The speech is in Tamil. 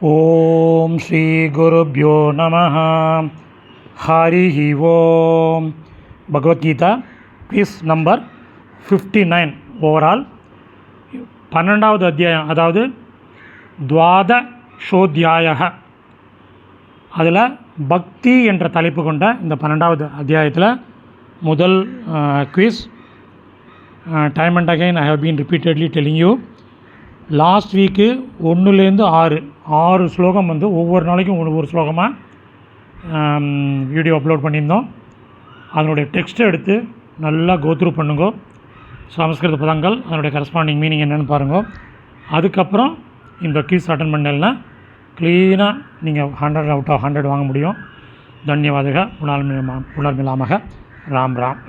ஓம் ஸ்ரீ குருப்யோ நமஹ. ஹரிஹி ஓம். பகவத்கீதா பீஸ் நம்பர் 59 ஓவரால் 12வது அத்தியாயம், அதாவது துவாதசோத்தியாய. அதில் பக்தி என்ற தலைப்பு கொண்ட இந்த 12வது அத்தியாயத்தில் முதல் quiz. Time and again I have been repeatedly telling you, last week 1லேருந்து 6 ஸ்லோகம் ஒவ்வொரு நாளைக்கும் ஒவ்வொரு ஸ்லோகமாக வீடியோ அப்லோட் பண்ணியிருந்தோம். அதனுடைய டெக்ஸ்ட்டை எடுத்து நல்லா கோத்ரூ பண்ணுங்க. சமஸ்கிருத பதங்கள் அதனுடைய கரஸ்பாண்டிங் மீனிங் என்னென்னு பாருங்க. அதுக்கப்புறம் இந்த குவிஸ் அட்டன் பண்ணலைன்னா க்ளீனாக நீங்கள் 100 out of 100 வாங்க முடியும். தன்யவாதக. புனர்மிலாமக. ராம் ராம்.